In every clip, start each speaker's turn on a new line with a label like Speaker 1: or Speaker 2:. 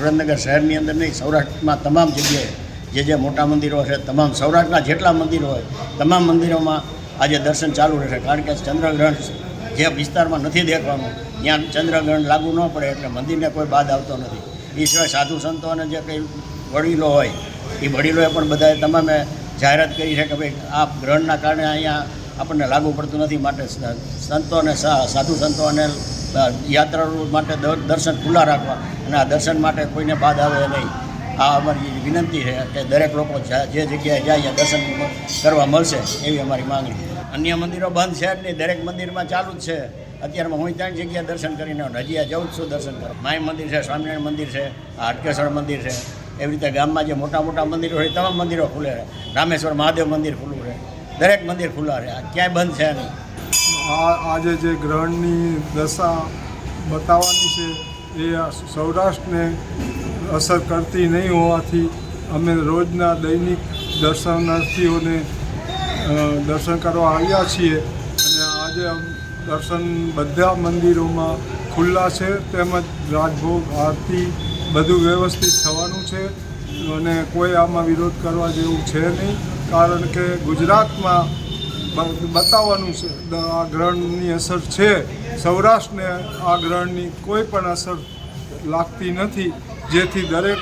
Speaker 1: સુરેન્દ્રનગર શહેરની અંદર નહીં, સૌરાષ્ટ્રમાં તમામ જગ્યાએ જે મોટા મંદિરો છે, તમામ સૌરાષ્ટ્રના જેટલા મંદિરો હોય તમામ મંદિરોમાં આજે દર્શન ચાલુ રહેશે. કારણ કે ચંદ્રગ્રહણ જે વિસ્તારમાં નથી દેખવાનું ત્યાં ચંદ્રગ્રહણ લાગુ ન પડે એટલે મંદિરને કોઈ બાદ આવતો નથી. એ સિવાય સાધુ સંતો અને જે કંઈ વડીલો હોય એ વડીલોએ પણ બધાએ તમામે જાહેરાત કરી છે કે ભાઈ આ ગ્રહણના કારણે અહીંયા આપણને લાગુ પડતું નથી, માટે સંતો અને સાધુ સંતો અને યાત્રાળુઓ માટે દર્શન ખુલ્લા રાખવા અને આ દર્શન માટે કોઈને બાદ આવે નહીં. આ અમારી વિનંતી છે કે દરેક લોકો જે જગ્યાએ જાય દર્શન કરવા મળશે એવી અમારી માંગણી છે. અન્ય મંદિરો બંધ છે જ નહીં, દરેક મંદિરમાં ચાલુ જ છે. અત્યારમાં હું 3 જગ્યાએ દર્શન કરીને હજી આ જવું જ છું દર્શન કરવા. માય મંદિર છે, સ્વામિનારાયણ મંદિર છે, હાટકેશ્વર મંદિર છે. એવી રીતે ગામમાં જે મોટા મોટા મંદિરો હોય તમામ મંદિરો ખુલે છે. રામેશ્વર મહાદેવ મંદિર ખુલ્લું છે, દરેક મંદિર ખુલ્લા છે, ક્યાંય બંધ છે નહીં.
Speaker 2: આજે જે ગ્રહણની દશા બતાવવાની છે એ સૌરાષ્ટ્રને અસર કરતી નહીં હોવાથી અમે રોજના દૈનિક દર્શનાર્થીઓને દર્શન કરવા આવ્યા છીએ અને આજે દર્શન બધા મંદિરોમાં ખુલ્લા છે, તેમજ રાજભોગ આરતી બધું વ્યવસ્થિત થવાનું છે અને કોઈ આમાં વિરોધ કરવા જેવું છે નહીં. કારણ કે ગુજરાતમાં બતાવવાનું છે આ ગ્રહણની અસર છે, સૌરાષ્ટ્રને આ ગ્રહણની કોઈ પણ અસર લાગતી નથી, જેથી દરેક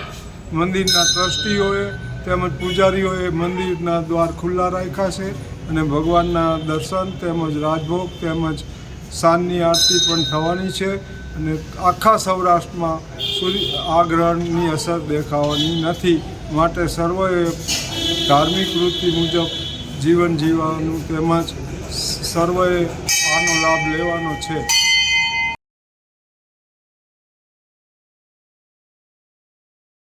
Speaker 2: મંદિરના ટ્રસ્ટીઓએ તેમજ પૂજારીઓએ મંદિરના દ્વાર ખુલ્લા રાખ્યા છે અને ભગવાનના દર્શન તેમજ રાજભોગ તેમજ સાંજની આરતી પણ થવાની છે અને આખા સૌરાષ્ટ્રમાં આ ગ્રહણની અસર દેખાવાની નથી. માટે સર્વએ ધાર્મિક વૃત્તિ મુજબ જીવન જીવવાનું તેમજ સર્વએ આનો લાભ લેવાનો છે.